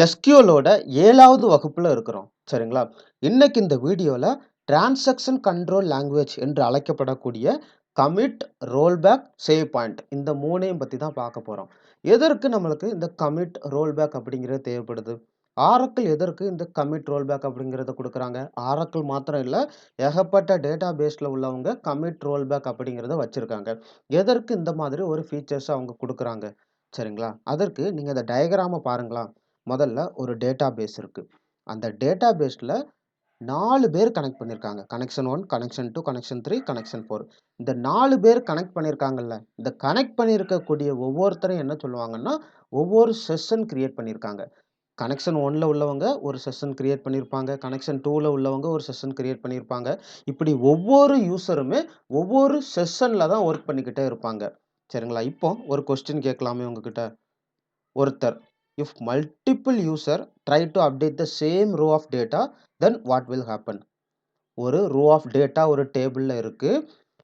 SQLோட 7வது வகுப்புல இருக்கிறோம். சரிங்களா? இன்னைக்கு இந்த வீடியோல டிரான்சாக்ஷன் கண்ட்ரோல் லாங்குவேஜ் என்று அழைக்கப்படக்கூடிய கமிட், ரோல்பேக், சேவ் பாயிண்ட் இந்த 3யும் பத்தி தான் பார்க்க போறோம். எதற்கு நம்மளுக்கு இந்த கமிட், ரோல்பேக் அப்படிங்கிறது தேவைப்படுது? ஆரக்கிள் எதற்கு இந்த கமிட், ரோல்பேக் அப்படிங்கிறத குடுக்குறாங்க? ஆரக்கிள் மாத்திரம் இல்ல, ஏகப்பட்ட டேட்டா பேஸ்ல உள்ளவங்க கமிட், ரோல்பேக் அப்படிங்கிறத வச்சிருக்காங்க. எதற்கு இந்த மாதிரி ஒரு ஃபீச்சர்ஸ் அவங்க குடுக்குறாங்க? சரிங்களா? அதற்கு நீங்க இந்த டயகிராம பாருங்களா? முதல்ல ஒரு டேட்டாபேஸ் இருக்கு. அந்த டேட்டாபேஸ்ல 4 பேர் கனெக்ட் பண்ணியிருக்காங்க. Connection 1, connection 2, connection 3, connection 4. இந்த 4 பேர் கனெக்ட் பண்ணியிருக்காங்கல்ல, இந்த கனெக்ட் பண்ணியிருக்கக்கூடிய ஒவ்வொருத்தரும் என்ன சொல்லுவாங்கன்னா, ஒவ்வொரு செஷன் கிரியேட் பண்ணியிருக்காங்க. கனெக்ஷன் 1ல உள்ளவங்க ஒரு செஷன் கிரியேட் பண்ணியிருப்பாங்க. கனெக்ஷன் 2ல உள்ளவங்க ஒரு செஷன் கிரியேட் பண்ணியிருப்பாங்க. இப்படி ஒவ்வொரு யூசருமே ஒவ்வொரு செஷன்ல தான் வொர்க் பண்ணிக்கிட்டே இருப்பாங்க. சரிங்களா? இப்போ ஒரு கொஸ்டின் கேட்கலாமே உங்ககிட்ட. ஒருத்தர் if multiple user try to update the same row of data then what will happen? ஒரு row of data ஒரு டேபிள்ல இருக்கு.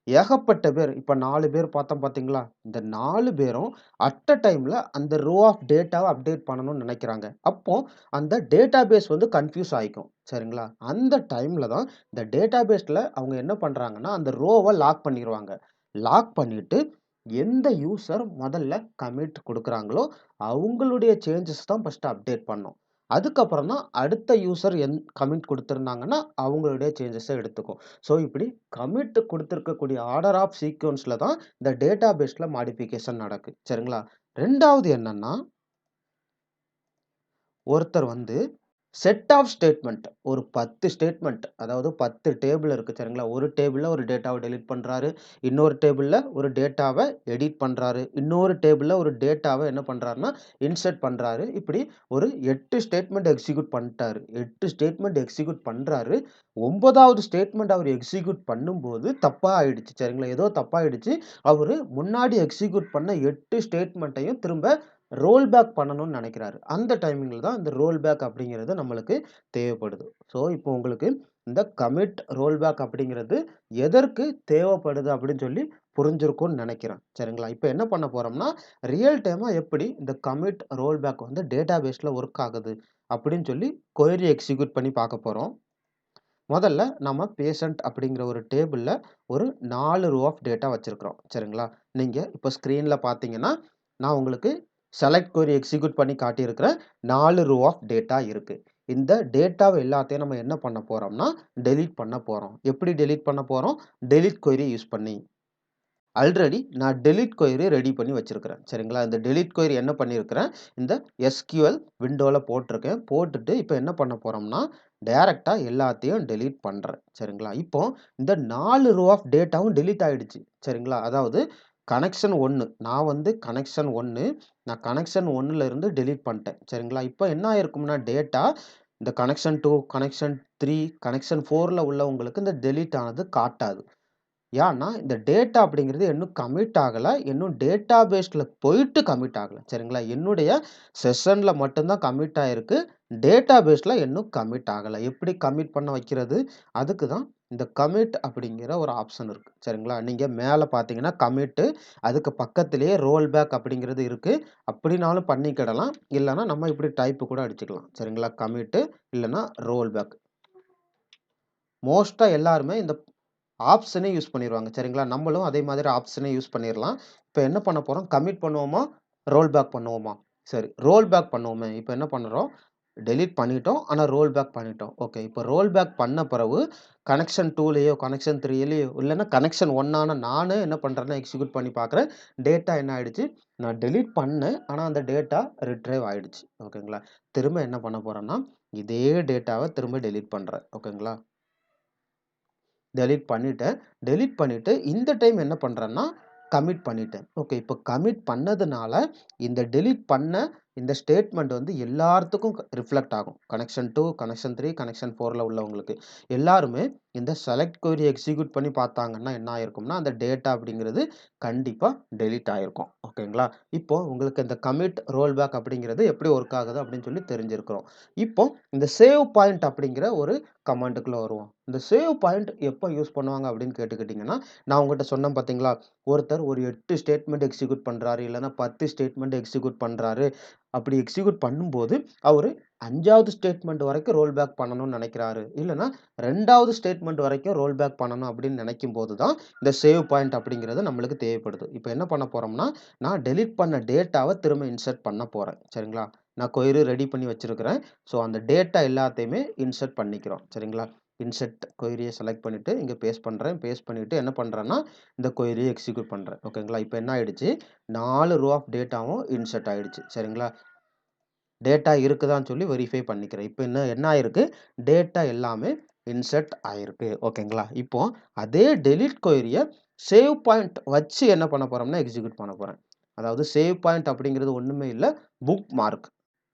ஏகப்பட்ட பேர் இப்ப 4 பேர் பார்த்தோம் பார்த்தீங்களா? இந்த 4 பேரும் அட் அ டைம்ல அந்த ரோ ஆஃப் டேட்டாவை அப்டேட் பண்ணணும்னு நினைக்கிறாங்க. அப்போ அந்த டேட்டாபேஸ் வந்து கன்ஃப்யூஸ் ஆயிக்கும். சரிங்களா? அந்த டைம்ல தான் இந்த டேட்டாபேஸ்ல அவங்க என்ன பண்றாங்கன்னா, அந்த ரோவ லாக் பண்ணிருவாங்க. லாக் பண்ணிட்டு எந்த யூசர் முதல்ல கமிட் குடுக்குறாங்களோ, அவங்களுடைய சேஞ்சஸ் தான் ஃபர்ஸ்ட் அப்டேட் பண்ணும். அதுக்கப்புறம் தான் அடுத்த யூசர் கமிட் குடுத்திருந்தாங்கன்னா, அவங்களுடைய சேஞ்சஸ எடுத்துக்கும். ஸோ இப்படி கமிட் குடுத்திருக்கக்கூடிய ஆர்டர் ஆஃப் சீக்வென்ஸ்ல தான் இந்த டேட்டாபேஸ்ல மாடிஃபிகேஷன் நடக்கு. சரிங்களா? 2வது என்னன்னா, ஒருத்தர் வந்து செட் ஆஃப் ஸ்டேட்மெண்ட் ஒரு 10 ஸ்டேட்மெண்ட் அதாவது 10 டேபிள் இருக்கு சரிங்களா? ஒரு டேபிள்ல ஒரு டேட்டாவ டெலீட் பண்றாரு. இன்னொரு டேபிள்ல ஒரு டேட்டாவ எடிட் பண்றாரு. இன்னொரு டேபிள்ல ஒரு டேட்டாவ என்ன பண்றாருன்னா, இன்சர்ட் பண்றாரு. இப்படி ஒரு 8 ஸ்டேட்மெண்ட் எக்ஸிக்யூட் பண்ணிட்டாரு. 8 ஸ்டேட்மெண்ட் எக்ஸிக்யூட் பண்றாரு. 9வது ஸ்டேட்மெண்ட் அவர் எக்ஸிக்யூட் பண்ணும்போது தப்பா ஆயிடுச்சு. சரிங்களா? ஏதோ தப்பாயிடுச்சு. அவரு முன்னாடி எக்ஸிக்யூட் பண்ண 8 ஸ்டேட்மெண்ட்டையும் திரும்ப ரோல் பேக் பண்ணணும்னு நினைக்கிறாரு. அந்த டைமிங்ல தான் இந்த ரோல் பேக் அப்படிங்கிறது நம்மளுக்கு தேவைப்படுது. ஸோ, இப்போ உங்களுக்கு இந்த கமிட், ரோல் பேக் அப்படிங்கிறது எதற்கு தேவைப்படுது அப்படின்னு சொல்லி புரிஞ்சிருக்கும்னு நினைக்கிறேன். சரிங்களா? இப்போ என்ன பண்ண போறோம்னா, ரியல் டைமா எப்படி இந்த கமிட், ரோல் பேக் வந்து டேட்டாபேஸ்ல ஒர்க் ஆகுது அப்படின்னு சொல்லி கொயரி எக்ஸிக்யூட் பண்ணி பார்க்க போறோம். முதல்ல நம்ம பேஷண்ட் அப்படிங்கிற ஒரு டேபிள்ல ஒரு 4 ரோ ஆஃப் டேட்டா வச்சிருக்கிறோம். சரிங்களா? நீங்க இப்போ ஸ்க்ரீன்ல பார்த்தீங்கன்னா, நான் உங்களுக்கு செலக்ட் கொரி எக்ஸிக்யூட் பண்ணி காட்டியிருக்கிறேன். 4 ரோ ஆஃப் டேட்டா இருக்கு. இந்த டேட்டாவ எல்லாத்தையும் நம்ம என்ன பண்ண போறோம்னா, டெலீட் பண்ண போறோம். எப்படி டெலீட் பண்ண போறோம்? டெலீட் கொரி யூஸ் பண்ணி. ஆல்ரெடி நான் டெலீட் கொயரி ரெடி பண்ணி வச்சிருக்கிறேன். சரிங்களா? இந்த டெலீட் கொயரி என்ன பண்ணியிருக்கிறேன், இந்த SQL விண்டோல போட்டிருக்கேன். போட்டுட்டு இப்போ என்ன பண்ண போறோம்னா, டைரக்ட்டா எல்லாத்தையும் டெலீட் பண்றேன். சரிங்களா? இப்போ இந்த 4 ரோ ஆஃப் டேட்டாவும் டெலீட் ஆயிடுச்சு. சரிங்களா? அதாவது கனெக்ஷன் 1 நான் வந்து கனெக்ஷன் 1 நான் கனெக்ஷன் 1ல இருந்து டெலீட் பண்ணிட்டேன். சரிங்களா? இப்போ என்ன ஆயிருக்கும்னா டேட்டா இந்த கனெக்ஷன் 2, கனெக்ஷன் 3, கனெக்ஷன் 4ல உள்ளவங்களுக்கு இந்த டெலீட் ஆனது காட்டாது. ஏன்னா, இந்த டேட்டா அப்படிங்கிறது இன்னும் கமிட் ஆகல. இன்னும் டேட்டாபேஸ்ல போயிட்டு கமிட் ஆகல. சரிங்களா? என்னுடைய செஷன்ல மட்டும் தான் கமிட் ஆயிருக்கு. டேட்டாபேஸ்ல இன்னும் கமிட் ஆகல. எப்படி கமிட் பண்ண வைக்கிறது? அதுக்கு தான் இந்த கமிட் அப்படிங்கிற ஒரு ஆப்ஷன் இருக்கு. சரிங்களா? நீங்க மேல பார்த்தீங்கன்னா கமிட்டு, அதுக்கு பக்கத்திலேயே ரோல் பேக் அப்படிங்கிறது இருக்கு. அப்படினாலும் பண்ணிக்கிடலாம். இல்லன்னா நம்ம இப்படி டைப் கூட அடிச்சுக்கலாம். சரிங்களா? கமிட்டு இல்லன்னா ரோல் பேக். மோஸ்ட்டா எல்லாருமே இந்த ஆப்ஷனே யூஸ் பண்ணிருவாங்க. சரிங்களா? நம்மளும் அதே மாதிரி ஆப்ஷனே யூஸ் பண்ணிரலாம். இப்ப என்ன பண்ண போறோம்? கமிட் பண்ணுவோமா? ரோல் பேக் பண்ணுவோமா? சரி. ரோல் பேக் பண்ணுவோமே. இப்ப என்ன பண்றோம்? டெலீட் பண்ணிட்டோம். ஆனா ரோல் பேக் பண்ணிட்டோம். ஓகே. இப்ப ரோல் பேக் பண்ண பிறகு கனெக்ஷன் 2லயோ, கனெக்ஷன் 3லயோ இல்லன்னா கனெக்ஷன் 1 ஆன நானு என்ன பண்றேன்னா, எக்ஸிக்யூட் பண்ணி பார்க்குறேன். டேட்டா என்ன ஆயிடுச்சு? நான் டெலீட் பண்ணேன். ஆனா அந்த டேட்டா ரிட்ரைவ் ஆயிடுச்சு. ஓகேங்களா? திரும்ப என்ன பண்ண போறேன்னா, இதே டேட்டாவ திரும்ப டெலீட் பண்றேன். ஓகேங்களா? டெலீட் பண்ணிட்டேன். டெலீட் பண்ணிட்டு இந்த டைம் என்ன பண்றேன்னா, கமிட் பண்ணிட்டேன். ஓகே. இப்போ கமிட் பண்ணதுனால, இந்த டெலீட் பண்ண இந்த ஸ்டேட்மெண்ட் வந்து எல்லாத்துக்கும் ரிஃப்ளெக்ட் ஆகும். கனெக்ஷன் 2, கனெக்ஷன் 3, கனெக்ஷன் 4ல உள்ளவங்களுக்கு. எல்லாருமே இந்த செலக்ட் கொரி எக்ஸிக்யூட் பண்ணி பார்த்தாங்கன்னா என்ன ஆயிருக்கும்னா, அந்த டேட்டா அப்படிங்கிறது கண்டிப்பா டெலீட் ஆயிருக்கும். ஓகேங்களா? இப்போ உங்களுக்கு இந்த கமிட், ரோல் பேக் அப்படிங்கிறது எப்படி ஒர்க் ஆகுது அப்படின்னு சொல்லி தெரிஞ்சிருக்கிறோம். இப்போ இந்த சேவ் பாயிண்ட் அப்படிங்கிற ஒரு கமாண்டுக்குள்ள வருவோம். இந்த சேவ் பாயிண்ட் எப்போ யூஸ் பண்ணுவாங்க அப்படின்னு கேட்டுக்கிட்டீங்கன்னா, நான் உங்கட்ட சொன்னேன் பார்த்தீங்களா? ஒருத்தர் ஒரு 8 ஸ்டேட்மெண்ட் எக்ஸிக்யூட் பண்றாரு. இல்லன்னா 10 ஸ்டேட்மெண்ட் எக்ஸிக்யூட் பண்றாரு. அப்படி எக்ஸிக்யூட் பண்ணும்போது, அவரு 5வது ஸ்டேட்மெண்ட் வரைக்கும் ரோல் பேக் பண்ணணும்னு நெனைக்கிறாரு. இல்லன்னா 2வது ஸ்டேட்மெண்ட் வரைக்கும் ரோல் பேக் பண்ணணும் அப்படின்னு நெனைக்கும்போது தான், இந்த சேவ் பாயிண்ட் அப்படிங்கிறது நம்மளுக்கு தேவைப்படுது. இப்ப என்ன பண்ண போறோம்னா, நான் டெலீட் பண்ண டேட்டாவ திரும்ப இன்சர்ட் பண்ண போறேன். சரிங்களா? நான் கொயரி ரெடி பண்ணி வச்சிருக்கிறேன். ஸோ அந்த டேட்டா எல்லாத்தையுமே இன்சர்ட் பண்ணிக்கிறோம். சரிங்களா? இன்சர்ட் கொயரிய செலக்ட் பண்ணிட்டு, இங்க பேஸ்ட் பண்றேன். பேஸ்ட் பண்ணிட்டு என்ன பண்றேன்னா, இந்த கொயரிய எக்ஸிக்யூட் பண்றேன். ஓகேங்களா? இப்ப என்ன ஆயிடுச்சு, 4 ரோ ஆஃப் டேட்டாவும் இன்சர்ட் ஆயிடுச்சு. சரிங்களா? டேட்டா இருக்குதான்னு சொல்லி வெரிஃபை பண்ணிக்கிறேன். இப்ப என்ன ஆயிருக்கு, டேட்டா எல்லாமே இன்சர்ட் ஆயிருக்கு. ஓகேங்களா? இப்போ அதே டெலீட் கொயரிய சேவ் பாயிண்ட் வச்சு என்ன பண்ண போறோம்னா, எக்ஸிக்யூட் பண்ண போறேன். அதாவது சேவ் பாயிண்ட் அப்படிங்கிறது ஒண்ணுமே இல்ல, புக்மார்க்.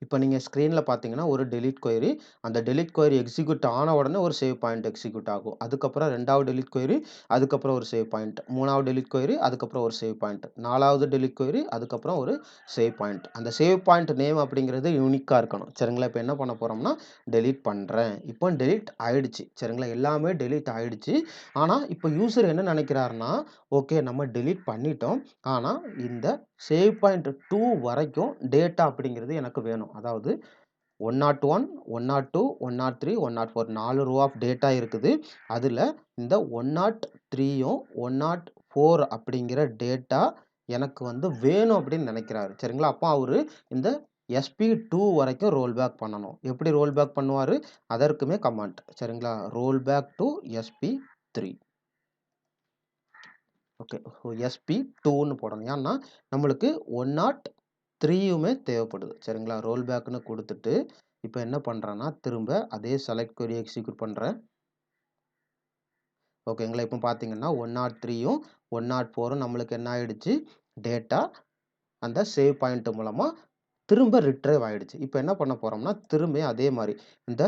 இப்ப நீங்க ஸ்க்ரீன்ல பார்த்தீங்கன்னா, ஒரு டெலீட் கொயரி. அந்த டெலீட் கொயரி எக்ஸிக்யூட் ஆன உடனே ஒரு சேவ் பாயிண்ட் எக்ஸிக்யூட் ஆகும். அதுக்கப்புறம் 2வது டெலீட் கொயரி, அதுக்கப்புறம் ஒரு சேவ் பாயிண்ட். 3வது டெலீட் கொயரி, அதுக்கப்புறம் ஒரு சேவ் பாயிண்ட். 4வது டெலீட் கொயரி, அதுக்கப்புறம் ஒரு சேவ் பாயிண்ட். அந்த சேவ் பாயிண்ட் நேம் அப்படிங்கிறது யூனிக்கா இருக்கணும். சரிங்களா? இப்ப என்ன பண்ண போறோம்னா, டெலீட் பண்றேன். இப்போ டெலீட் ஆயிடுச்சு. சரிங்களா? எல்லாமே டெலீட் ஆயிடுச்சு. ஆனா, இப்ப யூசர் என்ன நெனைக்கிறார்ன்னா, ஓகே நம்ம டெலீட் பண்ணிட்டோம். ஆனா, இந்த சேவ் பாயிண்ட் 2 வரைக்கும் டேட்டா அப்படிங்கிறது எனக்கு வேணும். அதாவது 101, 102, 103, 104 4 ரோ ஆஃப் டேட்டா இருக்குது. அதுல இந்த 103யும் 104 அப்படிங்கிற டேட்டா எனக்கு வந்து வேணும் அப்படின்னு நெனைக்கிறாரு. சரிங்களா? அப்ப அவரு இந்த SP2 வரைக்கும் ரோல் பேக் பண்ணணும். எப்படி ரோல் பேக் பண்ணுவாரு? அதற்குமே கமாண்ட். சரிங்களா? Roll back to SP3. Okay. SP2ன்னு போடணும். ஏன்னா, நம்மளுக்கு 103யுமே தேவைப்படுது. சரிங்களா? ரோல் பேக்ன்னு குடுத்துட்டு, இப்ப என்ன பண்றேன்னா, திரும்ப அதே செலக்ட் கொரி எக்ஸிக்யூட் பண்றேன். ஓகேங்களா? இப்ப பார்த்தீங்கன்னா, 103யும் 104ம் நம்மளுக்கு என்ன ஆயிடுச்சு, டேட்டா அந்த சேவ் பாயிண்ட் மூலமா திரும்ப ரிட்ரைவ் ஆயிடுச்சு. இப்ப என்ன பண்ண போறோம்னா, திரும்ப அதே மாரி இந்த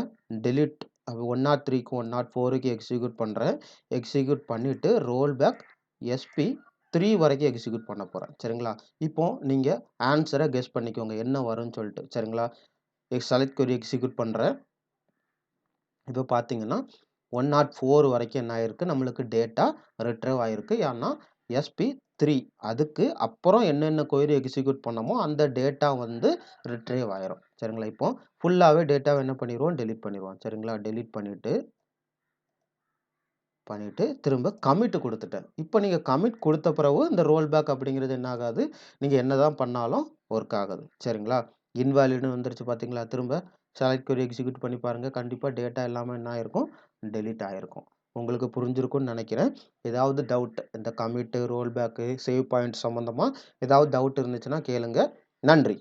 டெலீட் 103க்கும் 104க்கும் எக்ஸிக்யூட் பண்றேன். எக்ஸிக்யூட் பண்ணிட்டு ரோல் பேக் SP3 வரைக்கும் எக்ஸிக்யூட் பண்ண போறேன். சரிங்களா? இப்போ நீங்க ஆன்ஸர கெஸ் பண்ணிக்கோங்க. என்ன வரும்னு சொல்லிட்டு. சரிங்களா? செலக்ட் கொரி எக்ஸிக்யூட் பண்றேன். இப்ப பார்த்தீங்கன்னா, 104 வரைக்கும் என்ன ஆயிருக்கு, நம்மளுக்கு டேட்டா ரிட்ரைவ் ஆயிருக்கு. ஏன்னா, SP3 அதுக்கு அப்புறம் என்னென்ன கொயரி எக்ஸிக்யூட் பண்ணோமோ, அந்த டேட்டா வந்து ரிட்ரைவ் ஆயிரும். சரிங்களா? இப்போ ஃபுல்லாவே டேட்டாவ என்ன பண்ணிருவோம், டெலீட் பண்ணிருவோம். சரிங்களா? டெலீட் பண்ணிட்டு திரும்ப கமிட் குடுத்துட்டேன். இப்ப நீங்க கமிட் குடுத்த பிறகு இந்த ரோல் பேக் அப்படிங்கிறது என்ன ஆகாது, நீங்க என்னதான் பண்ணாலும் ஒர்க் ஆகாது. சரிங்களா? இன்வாலிட்ன்னு வந்துருச்சு பார்த்தீங்களா? திரும்ப செலக்ட் கொரி எக்ஸிக்யூட் பண்ணி பாருங்க. கண்டிப்பா டேட்டா எல்லாமே என்ன ஆயிருக்கும், டெலீட் ஆயிருக்கும். உங்களுக்கு புரிஞ்சிருக்கும்னு நெனைக்கிறேன். ஏதாவது டவுட் இந்த commit, roll back, save point சம்பந்தமா ஏதாவது டவுட் இருந்துச்சுன்னா கேளுங்க. நன்றி.